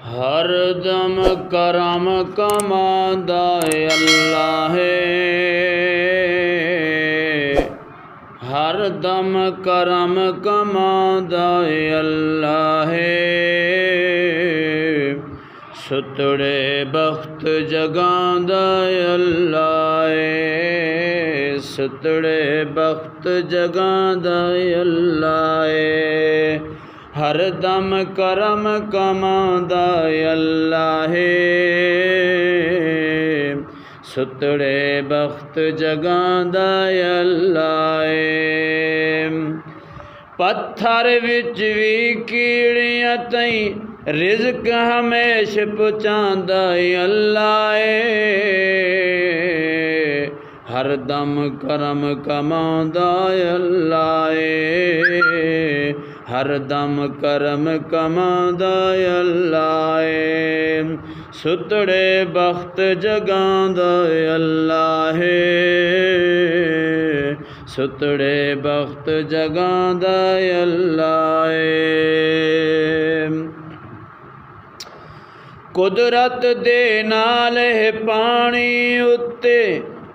हर दम करम कमांदा अल्लाह है, हर दम करम कमांदा अल्लाह है। सुतड़े बख्त जगांदा अल्लाह है, सुतड़े बख्त जगांदा अल्लाह है। हर दम करम कमांदा अल्लाह है, सुतड़े बख्त जगांदा अल्लाह है। पत्थर विच भी कीड़ियां तई रिज़्क हमेश पहुंचांदा अल्लाह है। हर दम करम कमांदा अल्लाह है, हर दम करम कमांदा अल्लाह है। सुतड़े बख्त जगांदा अल्लाह है, सुतड़े बख्त जगांदा अल्लाह है। कुदरत दे नाल है पानी उत्ते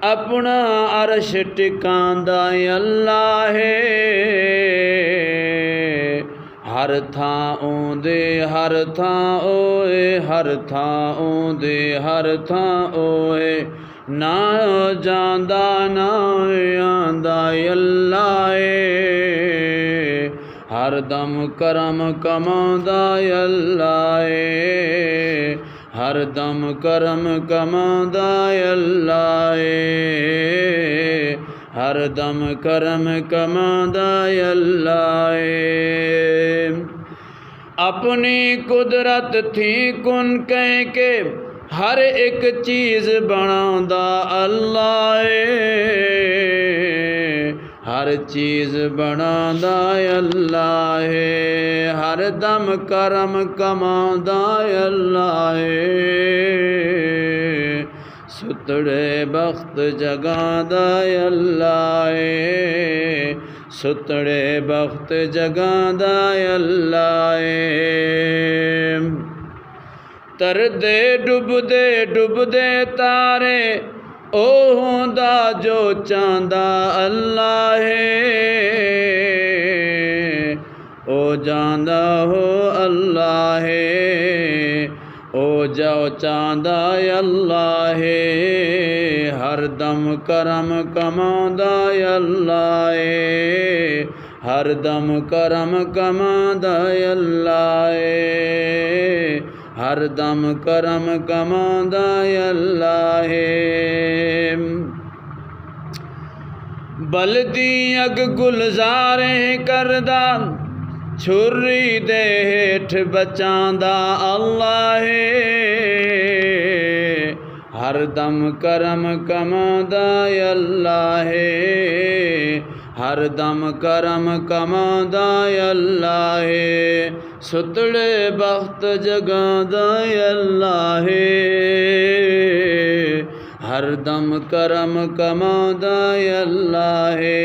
अपना अरश टिकांदा अल्लाह है। हर थां ओंदे हर थां ओए, हर थां ओंदे हर थां ओए, ना जांदा ना आंदा अल्लाह है। हर दम करम कमांदा अल्लाह है, हर दम करम कमांदा अल्लाह है, हर दम करम कमांदा अल्लाह है। अपनी कुदरत थी कुन कह के हर एक चीज़ बनांदा अल्लाह है। हर चीज़ बनांदा अल्लाह है, हर दम करम कमांदा अल्लाह है। सुतड़े बख्त जगांदा अल्लाह है, सुतड़े बख्त जगांदा अल्लाह है। तरदे डुबदे तारे ओ होंदा जो चांदा अल्लाह है। ओ जांदा हो अल्लाह है, ओ जाओ चांदा अल्लाह है। हर दम करम कमांदा अल्लाह है, हर दम करम कमांदा अल्लाह है, हर दम करम कमांदा अल्लाह है। बलदी अग गुलजारे करदा छुरी दे हेठ बचांदा अल्लाह है। हर दम करम कमांदा अल्लाह है, हर दम करम कमांदा अल्लाह है। सुतड़े बख्त जगांदा अल्लाह है, हर दम करम कमांदा अल्लाह है।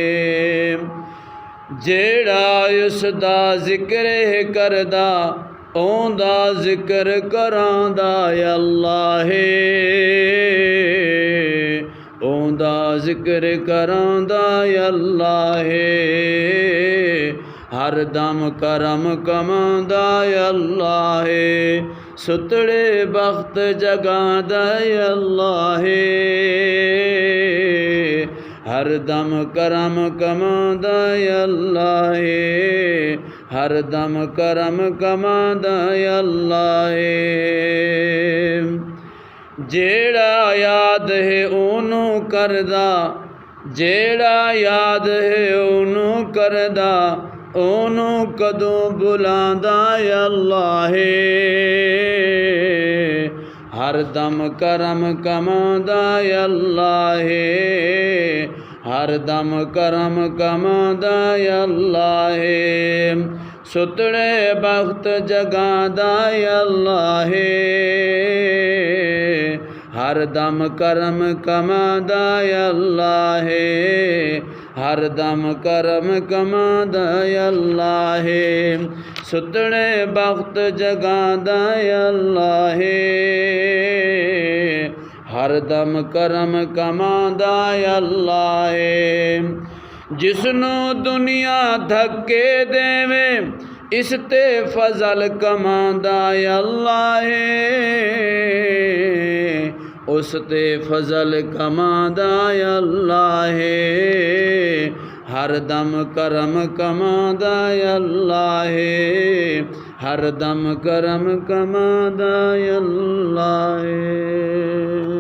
जेड़ा उसदा जिक्र करदा ओंदा जिक्र करांदा अल्लाह है। ओंदा जिक्र करांदा अल्लाह है, हर दम करम कमांदा अल्लाह है। सुतड़े बख्त जगांदा अल्लाह है, हर दम करम कमांदा अल्लाह है, हर दम करम कमांदा अल्लाह है। जेड़ा याद है ओनू करदा, जेड़ा याद है ओनू करदा, ओनू कदों बुलांदा अल्लाह है। हर दम करम कमांदा अल्लाह है, हर दम करम कमांदा अल्लाह है। सुतड़े बख्त जगांदा अल्लाह है, हर दम करम कमांदा अल्लाह है, हर दम करम कमांदा अल्लाह है सुतने वक्त जगांदा अल्लाह है हर दम करम कमांदा अल्लाह है जिसनू दुनिया धक्के देवे इस ते फजल कमांदा अल्लाह है उस ते फजल कमांदा अल्लाह है हर दम करम कमांदा अल्लाह है हर दम करम कमांदा अल्लाह है।